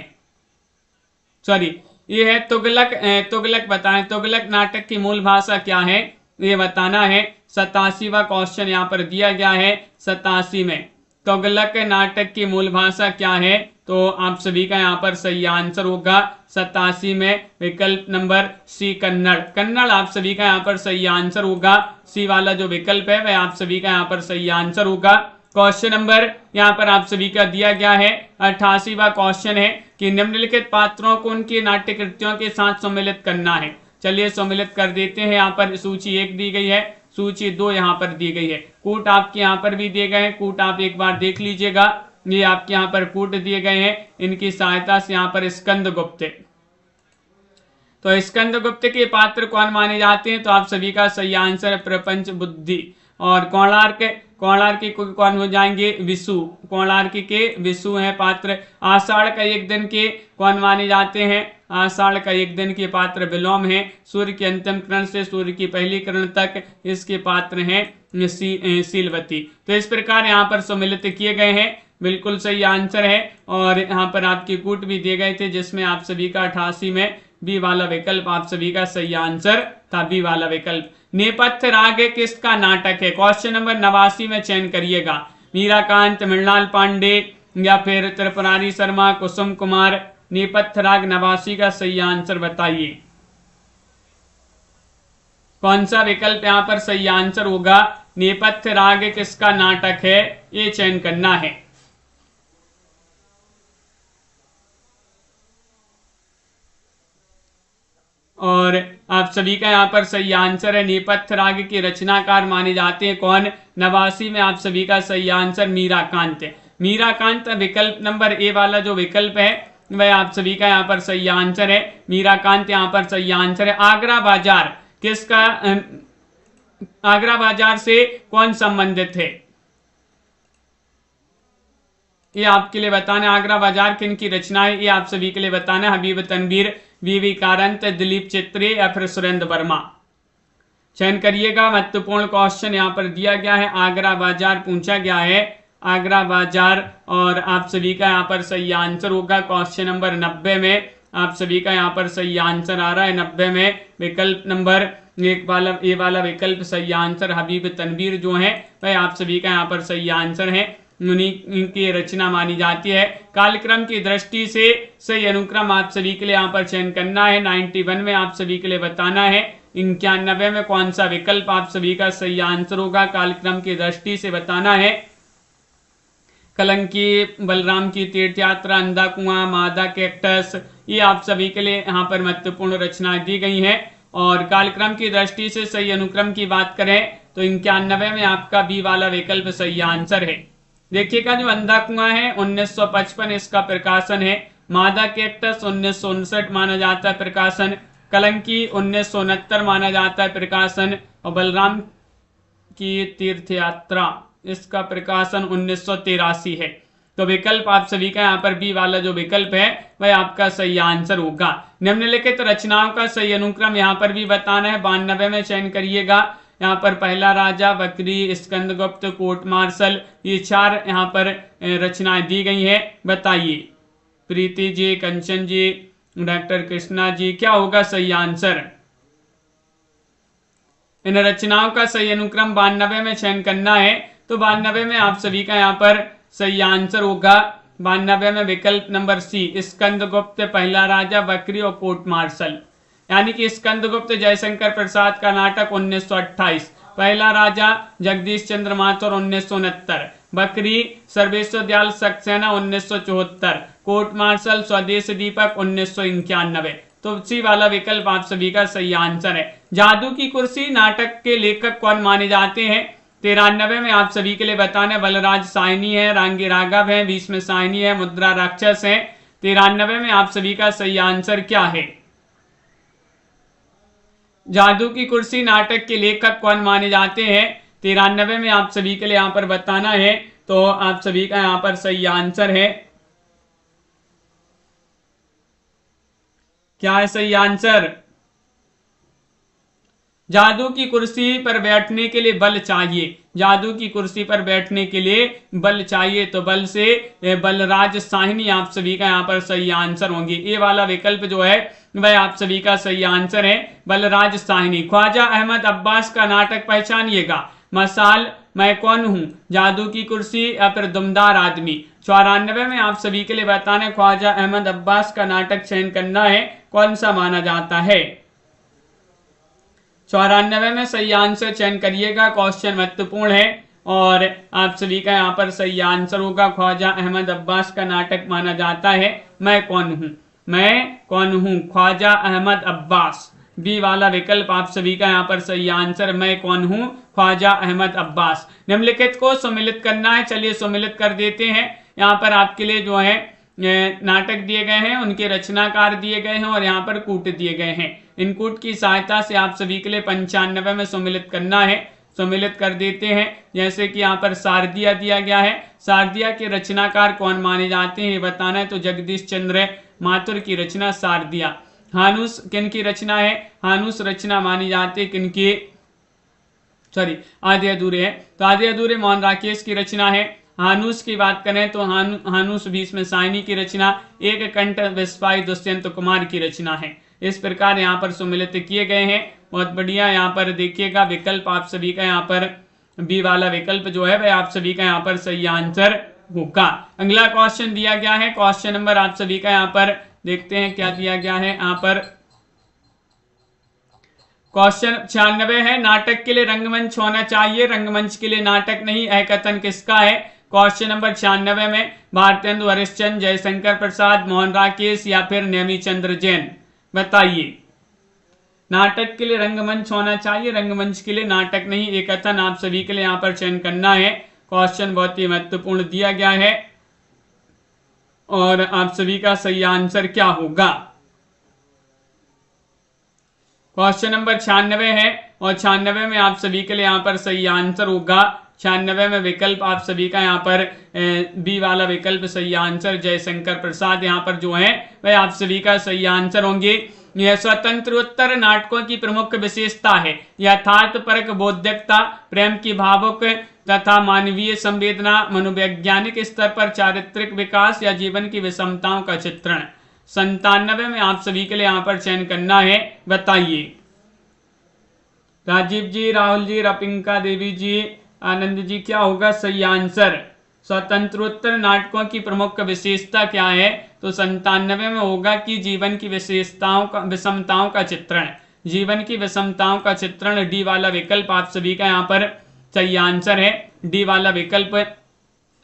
सॉरी, ये है तुगलक बताएं। तुगलक नाटक की मूल भाषा क्या है ये बताना है। 87वां क्वेश्चन यहाँ पर दिया गया है। 87 में तुगलक नाटक की मूल भाषा क्या है? तो आप सभी का यहाँ पर सही आंसर होगा 87 में विकल्प नंबर सी, कन्नड़। कन्नड़ आप सभी का यहाँ पर सही आंसर होगा। सी वाला जो विकल्प है वह आप सभी का यहाँ पर सही आंसर होगा। क्वेश्चन नंबर यहाँ पर आप सभी का दिया गया है 88वां क्वेश्चन है कि निम्नलिखित पात्रों को उनकी नाट्य कृतियों के साथ सम्मिलित करना है। चलिए सम्मिलित कर देते हैं। यहाँ पर सूची 1 दी गई है, सूची 2 यहाँ पर दी गई है, कूट आपके यहाँ पर भी दिए गए हैं। कूट आप एक बार देख लीजिएगा, ये आपके यहाँ पर कूट दिए गए हैं। इनकी सहायता से यहाँ पर स्कंदगुप्त, तो स्कंदगुप्त के पात्र कौन माने जाते हैं? तो आप सभी का सही आंसर है प्रपंच बुद्धि। और कोणार्क के कौन हो जाएंगे, विशु। कोणार्क के विशु हैं पात्र। आषाढ़ का एक दिन के कौन माने जाते हैं, आषाढ़ का एक दिन के पात्र विलोम हैं। सूर्य के अंतिम किरण से सूर्य की पहली किरण तक इसके पात्र हैं शीलवती। तो इस प्रकार यहाँ पर सम्मिलित किए गए हैं, बिल्कुल सही आंसर है। और यहाँ पर आपके कूट भी दिए गए थे जिसमें आप सभी का 88 में बी वाला विकल्प आप सभी का सही आंसर था, बी वाला विकल्प। नेपथ्य राग किसका नाटक है, क्वेश्चन नंबर 89 में चयन करिएगा। मीराकांत, मृणाल पांडे या फिर त्रिपुरारी शर्मा, कुसुम कुमार। नेपथ्य राग 89 का सही आंसर बताइए, कौन सा विकल्प यहाँ पर सही आंसर होगा। नेपथ्य राग किसका नाटक है, ये चयन करना है। और आप सभी का यहाँ पर सही आंसर है, नेपथ्य राग के रचनाकार माने जाते हैं कौन। 89 में आप सभी का सही आंसर मीराकांत है। मीराकांत विकल्प नंबर ए वाला जो विकल्प है वह आप सभी का यहाँ पर सही आंसर है। मीराकांत यहाँ पर सही आंसर है। आगरा बाजार किसका, आगरा बाजार से कौन संबंधित है, ये आपके लिए बताना है। आगरा बाजार किन की रचना है, ये आप सभी के लिए बताना है। हबीब तनवीर, वीवी कारंत, दिलीप चित्रे या फिर सुरेंद्र वर्मा। चयन करिएगा, महत्वपूर्ण क्वेश्चन यहाँ पर दिया गया है। आगरा बाजार पूछा गया है, आगरा बाजार। और आप सभी का यहाँ पर सही आंसर होगा क्वेश्चन नंबर 90 में। आप सभी का यहाँ पर सही आंसर आ रहा है 90 में। विकल्प नंबर ए वाला विकल्प सही आंसर। हबीब तनवीर जो है वह आप सभी का यहाँ पर सही आंसर है, उन्हीं की रचना मानी जाती है। कालक्रम की दृष्टि से सही अनुक्रम आप सभी के लिए यहाँ पर चयन करना है। 91 में आप सभी के लिए बताना है। 91 में कौन सा विकल्प आप सभी का सही आंसर होगा, कालक्रम की दृष्टि से बताना है। कलंकी, बलराम की तीर्थ यात्रा, अंधा कुआं, मादा कैक्टस, ये आप सभी के लिए यहाँ पर महत्वपूर्ण रचनाएं दी गई हैं। और कालक्रम की दृष्टि से सही अनुक्रम की बात करें तो 91 में आपका बी वाला विकल्प सही आंसर है। देखिएगा, जो अंधा कुआं है 1955 इसका प्रकाशन है। मादा कैक्टस 1959 माना जाता है प्रकाशन। कलंकी 1969 माना जाता है प्रकाशन। और बलराम की तीर्थ यात्रा इसका प्रकाशन 1983 है। तो विकल्प आप सभी का यहाँ पर बी वाला जो विकल्प है वह आपका सही आंसर होगा। निम्नलिखित रचनाओं का सही अनुक्रम यहाँ पर भी बताना है। 92 में चयन करिएगा। यहाँ पर पहला राजा, बकरी, स्कंदगुप्त, कोर्ट मार्शल, ये 4 यहाँ पर रचनाएं दी गई हैं। बताइए प्रीति जी, कंचन जी, डॉक्टर कृष्णा जी, क्या होगा सही आंसर। इन रचनाओं का सही अनुक्रम 92 में चयन करना है। तो 92 में आप सभी का यहाँ पर सही आंसर होगा 92 में विकल्प नंबर सी, स्कंदगुप्त, पहला राजा, बकरी और कोर्ट मार्शल। यानी कि स्कंदगुप्त जयशंकर प्रसाद का नाटक 1928, पहला राजा जगदीश चंद्र माथुर 1969, बकरी सर्वेश्वर दयाल सक्सेना 1974, कोर्ट मार्शल स्वदेश दीपक 1991। तो सी वाला विकल्प आप सभी का सही आंसर है। जादू की कुर्सी नाटक के लेखक कौन माने जाते हैं। 93 में आप सभी के लिए बताना है। बलराज साइनी है, रांगी राघव है, भीष्म साइनी है, मुद्रा राक्षस है। 93 में आप सभी का सही आंसर क्या है। जादू की कुर्सी नाटक के लेखक कौन माने जाते हैं। 93 में आप सभी के लिए यहाँ पर बताना है। तो आप सभी का यहाँ पर सही आंसर है, क्या है सही आंसर। जादू की कुर्सी पर बैठने के लिए बल चाहिए, जादू की कुर्सी पर बैठने के लिए बल चाहिए। तो बल से बलराज साहिनी आप सभी का यहाँ पर सही आंसर होंगे। ये वाला विकल्प जो है वह आप सभी का सही आंसर है, बलराज साहिनी। ख्वाजा अहमद अब्बास का नाटक पहचानिएगा। मसाल, मैं कौन हूं, जादू की कुर्सी या फिर दुमदार आदमी। 94 में आप सभी के लिए बताना है। ख्वाजा अहमद अब्बास का नाटक चयन करना है, कौन सा माना जाता है। 94 में सही आंसर चयन करिएगा, क्वेश्चन महत्वपूर्ण है। और आप सभी का यहाँ पर सही आंसर होगा ख्वाजा अहमद अब्बास का नाटक माना जाता है मैं कौन हूं, मैं कौन हूं, ख्वाजा अहमद अब्बास। बी वाला विकल्प आप सभी का यहाँ पर सही आंसर, मैं कौन हूं, ख्वाजा अहमद अब्बास। निम्नलिखित को सम्मिलित करना है, चलिए सम्मिलित कर देते हैं। यहाँ पर आपके लिए जो है नाटक दिए गए हैं, उनके रचनाकार दिए गए हैं और यहाँ पर कूट दिए गए हैं। इन कूट की सहायता से आप सभी के लिए 95 में सम्मिलित करना है। सम्मिलित कर देते हैं। जैसे कि यहाँ पर शारदिया दिया गया है, शारदिया के रचनाकार कौन माने जाते हैं ये बताना है, तो जगदीश चंद्र माथुर की रचना शारदिया। हानुस किन की रचना है, हानुस रचना मानी जाती है किनकी, आधे अधूरे है, तो आधे अधूरे मोहन राकेश की रचना है। हानुस की बात करें तो हानुस भीष्म साइनी की रचना, एक कंठ विस्फाई दुष्यंत कुमार की रचना है। इस प्रकार यहाँ पर सम्मिलित किए गए हैं। बहुत बढ़िया, यहाँ पर देखिएगा विकल्प आप सभी का यहाँ पर बी वाला विकल्प जो है वह आप सभी का यहाँ पर सही आंसर होगा। अगला क्वेश्चन दिया गया है, क्वेश्चन नंबर आप सभी का यहाँ पर देखते हैं क्या दिया गया है। यहाँ पर क्वेश्चन 96 है, नाटक के लिए रंगमंच होना चाहिए, रंगमंच के लिए नाटक नहीं, यह कथन किसका है। क्वेश्चन नंबर 96 में भारतेंदु हरिश्चंद्र, जयशंकर प्रसाद, मोहन राकेश या फिर नेमीचंद्र जैन, बताइए। नाटक के लिए रंगमंच होना चाहिए, रंगमंच के लिए नाटक नहीं, एक कथन आप सभी के लिए यहाँ पर चयन करना है। क्वेश्चन बहुत ही महत्वपूर्ण दिया गया है और आप सभी का सही आंसर क्या होगा। क्वेश्चन नंबर 96 है और 96 में आप सभी के लिए यहाँ पर सही आंसर होगा। 96 में विकल्प आप सभी का यहाँ पर बी वाला विकल्प सही आंसर, जयशंकर प्रसाद यहाँ पर जो है वह आप सभी का सही आंसर होंगे। यह स्वतंत्रोत्तर नाटकों की प्रमुख विशेषता है, यथार्थपरक बौद्धिकता, प्रेम की भावुक तथा मानवीय संवेदना, मनोवैज्ञानिक स्तर पर चारित्रिक विकास या जीवन की विषमताओं का चित्रण। 97 में आप सभी के लिए यहाँ पर चयन करना है, बताइए। राजीव जी, राहुल जी, रपिंका देवी जी, आनंद जी, क्या होगा सही आंसर। स्वतंत्रोत्तर नाटकों की प्रमुख विशेषता क्या है, तो 97 में होगा कि जीवन की विशेषताओं का विषमताओं का चित्रण, जीवन की विषमताओं का चित्रण। डी वाला विकल्प आप सभी का यहाँ पर सही आंसर है, डी वाला विकल्प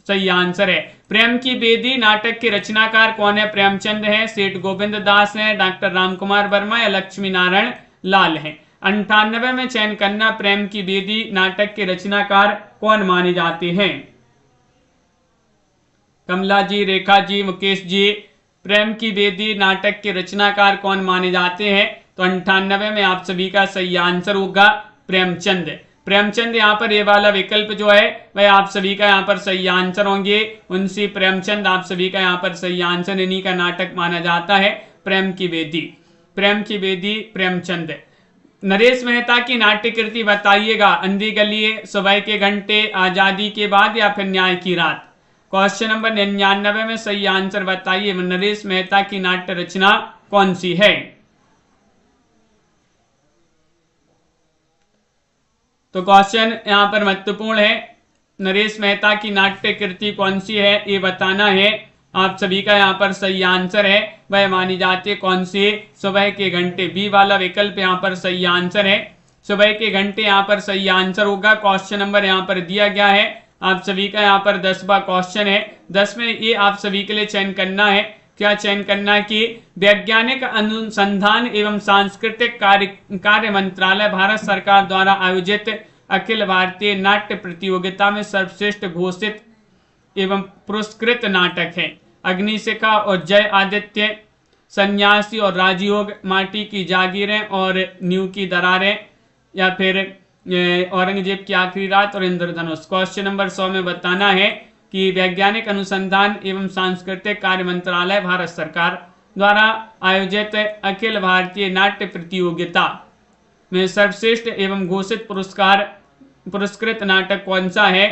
सही आंसर है। प्रेम की बेदी नाटक के रचनाकार कौन है, प्रेमचंद है, सेठ गोविंद दास है, डॉक्टर रामकुमार वर्मा या लक्ष्मी नारायण लाल है। 98 में चयन करना, प्रेम की बेदी नाटक के रचनाकार कौन माने जाते हैं। कमला जी, रेखा जी, मुकेश जी, प्रेम की बेदी नाटक के रचनाकार कौन माने जाते हैं, तो 98 में आप सभी का सही आंसर होगा प्रेमचंद। प्रेमचंद यहाँ पर ये वाला विकल्प जो है वह आप सभी का यहाँ पर सही आंसर होंगे। उनसी प्रेमचंद आप सभी का यहाँ पर सही आंसर, इन्हीं का नाटक माना जाता है प्रेम की बेदी, प्रेम की बेदी प्रेमचंद। नरेश मेहता की नाट्य कृति बताइएगा, अंधी गली, सुबह के घंटे, आजादी के बाद या फिर न्याय की रात। क्वेश्चन नंबर 99 में सही आंसर बताइए, नरेश मेहता की नाट्य रचना कौन सी है। तो क्वेश्चन यहाँ पर महत्वपूर्ण है, नरेश मेहता की नाट्य कृति कौन सी है ये बताना है। आप सभी का यहाँ पर सही आंसर है, वह मानी जाती है कौन सी, सुबह के घंटे। बी वाला विकल्प यहाँ पर सही आंसर है, सुबह के घंटे यहाँ पर सही आंसर होगा। क्वेश्चन नंबर यहाँ पर दिया गया है आप सभी का, यहाँ पर 10वां क्वेश्चन है। 10 में ये आप सभी के लिए चयन करना है, क्या चयन करना कि वैज्ञानिक अनुसंधान एवं सांस्कृतिक कार्य मंत्रालय भारत सरकार द्वारा आयोजित अखिल भारतीय नाट्य प्रतियोगिता में सर्वश्रेष्ठ घोषित एवं पुरस्कृत नाटक है। अग्निशिखा और जय आदित्य, सन्यासी और राजयोग, माटी की जागीरें और नींव की दरारें, या फिर औरंगजेब की आखिरी रात और इंद्रधनुष। क्वेश्चन नंबर 100 में बताना है कि वैज्ञानिक अनुसंधान एवं सांस्कृतिक कार्य मंत्रालय भारत सरकार द्वारा आयोजित अखिल भारतीय नाट्य प्रतियोगिता में सर्वश्रेष्ठ एवं घोषित पुरस्कृत नाटक कौन सा है।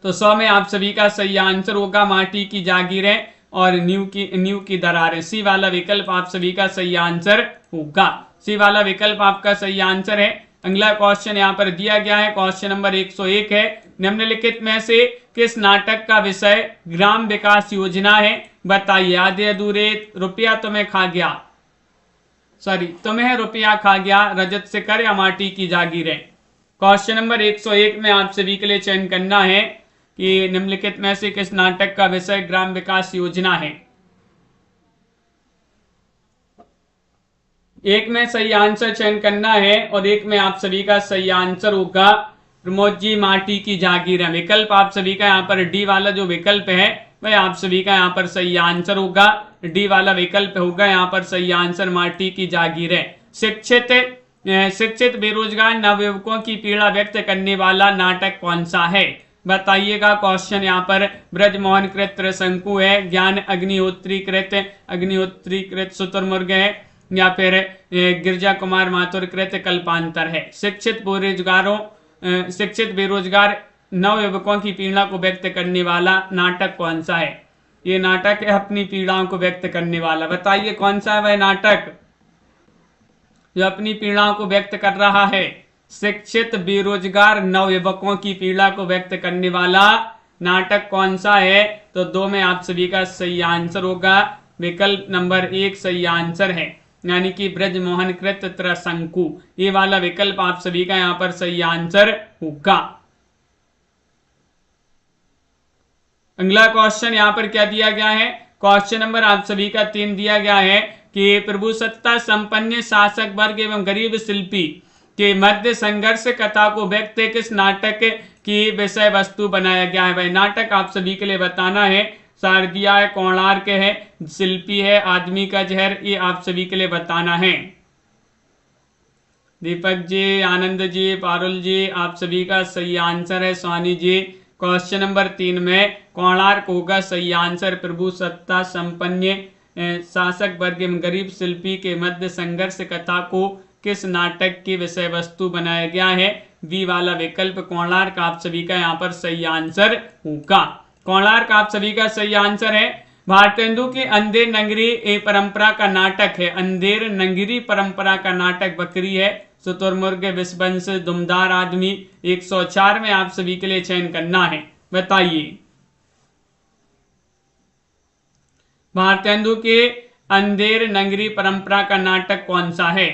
तो 100 में आप सभी का सही आंसर होगा माटी की जागीरें और नींव की दरारें। सी वाला विकल्प आप सभी का सही आंसर होगा, सी वाला विकल्प आपका सही आंसर है। अगला क्वेश्चन यहाँ पर दिया गया है, क्वेश्चन नंबर 101 है, निम्नलिखित में से किस नाटक का विषय ग्राम विकास योजना है, बताइए। आधे अधूरे, रुपया तुम्हें खा गया, तुम्हें रुपया खा गया, रजत शिखर या माटी की जागीरें। क्वेश्चन नंबर 101 में आप सभी के लिए चयन करना है कि निम्नलिखित में से किस नाटक का विषय ग्राम विकास योजना है। एक में सही आंसर चयन करना है और एक में आप सभी का सही आंसर होगा प्रमोद जी, माटी की जागीरें। विकल्प आप सभी का यहाँ पर डी वाला जो विकल्प है वह आप सभी का यहाँ पर सही आंसर होगा, डी वाला विकल्प होगा यहाँ पर सही आंसर, माटी की जागीरें। शिक्षित शिक्षित बेरोजगार नवयुवकों की पीड़ा व्यक्त करने वाला नाटक कौन सा है? बताइएगा। क्वेश्चन यहाँ पर ब्रजमोहन कृत त्रिशंकु है, ज्ञान अग्निहोत्री कृत शुतुरमुर्ग है, या फिर गिरजा कुमार माथुर कृत कल्पांतर है। शिक्षित बेरोजगार नवयुवकों की पीड़ा को व्यक्त करने वाला नाटक कौन सा है? ये नाटक है अपनी पीड़ाओं को व्यक्त करने वाला। बताइए कौन सा है वह नाटक जो अपनी पीड़ाओं को व्यक्त कर रहा है? शिक्षित बेरोजगार नवयुवकों की पीड़ा को व्यक्त करने वाला नाटक कौन सा है? तो 2 में आप सभी का सही आंसर होगा विकल्प नंबर 1 सही आंसर है, यानी कि ब्रजमोहन कृत त्रिशंकु। ये वाला विकल्प आप सभी का यहाँ पर सही आंसर होगा। अगला क्वेश्चन यहाँ पर क्या दिया गया है? क्वेश्चन नंबर आप सभी का 3 दिया गया है कि प्रभुसत्ता संपन्न शासक वर्ग एवं गरीब शिल्पी के मध्य संघर्ष कथा को व्यक्त किस नाटक की विषय वस्तु बनाया गया है? भाई नाटक आप सभी के लिए बताना है। शारदिया है, कोणार्क है, शिल्पी है, आदमी का जहर, ये आप सभी के लिए बताना है। दीपक जी, आनंद जी, पारुल जी, आप सभी का सही आंसर है। स्वानी जी, क्वेश्चन नंबर 3 में कोणार्क होगा सही आंसर। प्रभुसत्ता संपन्न शासक वर्ग एवं गरीब शिल्पी के मध्य संघर्ष कथा को किस नाटक की विषय वस्तु बनाया गया है? बी वाला विकल्प कोणार्क आप सभी का यहाँ पर सही आंसर होगा। कोणार्क आप सभी का सही आंसर है। भारतेंदु की अंधेर नंगरी परंपरा का नाटक है। अंधेर नंगरी परंपरा का नाटक बकरी है, शुतुरमुर्ग, विषवंश, दुमदार आदमी। 104 में आप सभी के लिए चयन करना है। बताइए भारतेंदु के अंधेर नंगरी परंपरा का नाटक कौन सा है?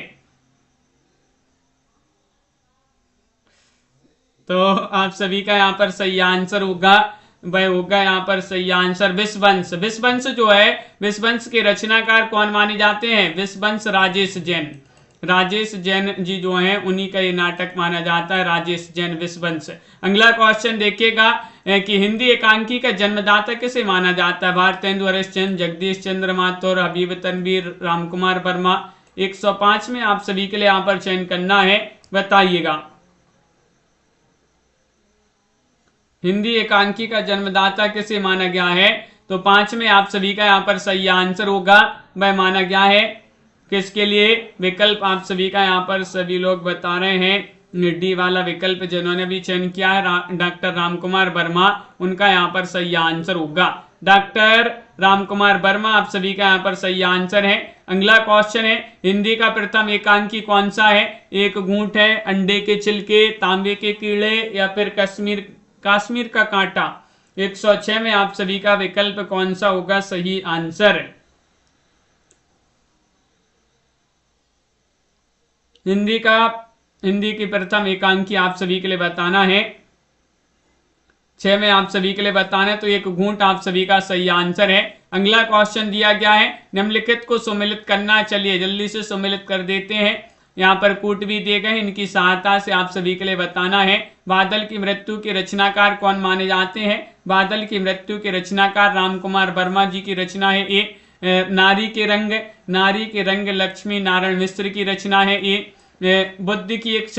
तो आप सभी का यहाँ पर सही आंसर होगा, वह होगा यहाँ पर सही आंसर विषवंश। विषवंश जो है, विषवंश के रचनाकार कौन माने जाते हैं? विषवंश राजेश जैन। राजेश जैन जी जो हैं उन्हीं का ये नाटक माना जाता है, राजेश जैन विषवंश। अगला क्वेश्चन देखिएगा कि हिंदी एकांकी का जन्मदाता किसे माना जाता है? भारतेंदु हरिश्चंद्र, जगदीश चंद्र माथुर, हबीब तनवीर, रामकुमार वर्मा। 105 में आप सभी के लिए यहाँ पर चयन करना है। बताइएगा हिंदी एकांकी का जन्मदाता किसे माना गया है? तो 5 में आप सभी का यहाँ पर सही आंसर होगा, वह माना गया है किसके लिए? विकल्प आप सभी का यहाँ पर सभी लोग बता रहे हैं डी वाला विकल्प जिन्होंने भी चयन किया है, डॉक्टर रामकुमार वर्मा, उनका यहाँ पर सही आंसर होगा। डॉक्टर रामकुमार वर्मा आप सभी का यहाँ पर सही आंसर है। अगला क्वेश्चन है हिंदी का प्रथम एकांकी कौन सा है? एक घूंट है, अंडे के छिलके, तांबे के कीड़े, या फिर काश्मीर का कांटा। 106 में आप सभी का विकल्प कौन सा होगा सही आंसर? हिंदी की प्रथम एकांकी आप सभी के लिए बताना है। 6 में आप सभी के लिए बताना है, तो एक घूंट आप सभी का सही आंसर है। अगला क्वेश्चन दिया गया है निम्नलिखित को सुमेलित करना। चलिए जल्दी से सुमेलित कर देते हैं। यहाँ पर कूट भी दिए गए, इनकी सहायता से आप सभी के लिए बताना है। बादल की मृत्यु के रचनाकार कौन माने जाते हैं? बादल की मृत्यु के रचनाकार रामकुमार वर्मा जी की रचना है। ये नारी के रंग लक्ष्मी नारायण मिश्र की रचना है। ये बुद्ध की एक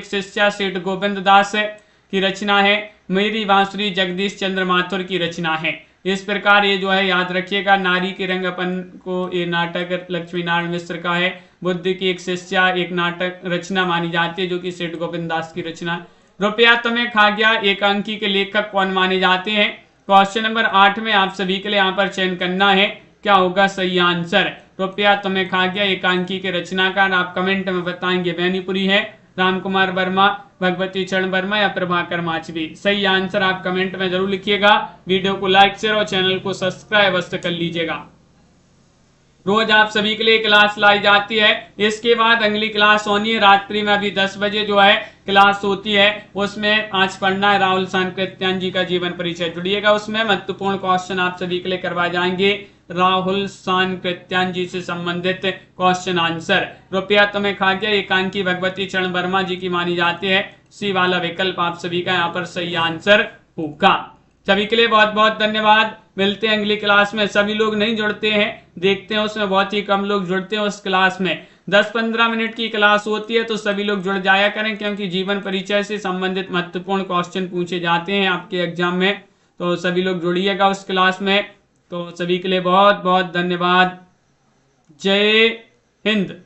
शिष्या सेठ गोविंद दास की रचना है। मेरी बांसुरी जगदीश चंद्र माथुर की रचना है। इस प्रकार ये जो है याद रखिएगा, नारी के रंग अपन को ये नाटक लक्ष्मी नारायण मिश्र का है। बुद्ध की एक शिष्या एक नाटक रचना मानी जाती है जो कि सेठ गोविंद दास की रचना। रुपया तुम्हें खा गया एकांकी के लेखक कौन माने जाते हैं? क्वेश्चन नंबर 8 में आप सभी के लिए यहाँ पर चयन करना है, क्या होगा सही आंसर? रुपया तुम्हें खा गया एकांकी के रचनाकार आप कमेंट में बताएंगे बैनीपुरी है, रामकुमार वर्मा, भगवती चरण वर्मा या प्रभाकर माचवी। सही आंसर आप कमेंट में जरूर लिखिएगा। वीडियो को लाइक शेयर और चैनल को सब्सक्राइब अवश्य कर लीजिएगा। रोज आप सभी के लिए क्लास लाई जाती है। इसके बाद अगली क्लास होनी है रात्रि में, अभी 10 बजे जो है क्लास होती है। उसमें आज पढ़ना है राहुल सांकृत्यायन जी का जीवन परिचय। जुड़िएगा, उसमें महत्वपूर्ण क्वेश्चन आप सभी के लिए करवाए जाएंगे। राहुल सांकृत्यायन जी से संबंधित क्वेश्चन आंसर। रुपया तुम्हें खा गया एकांकी भगवती चरण वर्मा जी की मानी जाती है। सी वाला विकल्प आप सभी का यहाँ पर सही आंसर होगा। सभी के लिए बहुत बहुत धन्यवाद। मिलते हैं अगली क्लास में। सभी लोग नहीं जुड़ते हैं, देखते हैं उसमें बहुत ही कम लोग जुड़ते हैं उस क्लास में, 10-15 मिनट की क्लास होती है, तो सभी लोग जुड़ जाया करें, क्योंकि जीवन परिचय से संबंधित महत्वपूर्ण क्वेश्चन पूछे जाते हैं आपके एग्जाम में। तो सभी लोग जुड़िएगा उस क्लास में। तो सभी के लिए बहुत बहुत धन्यवाद। जय हिंद।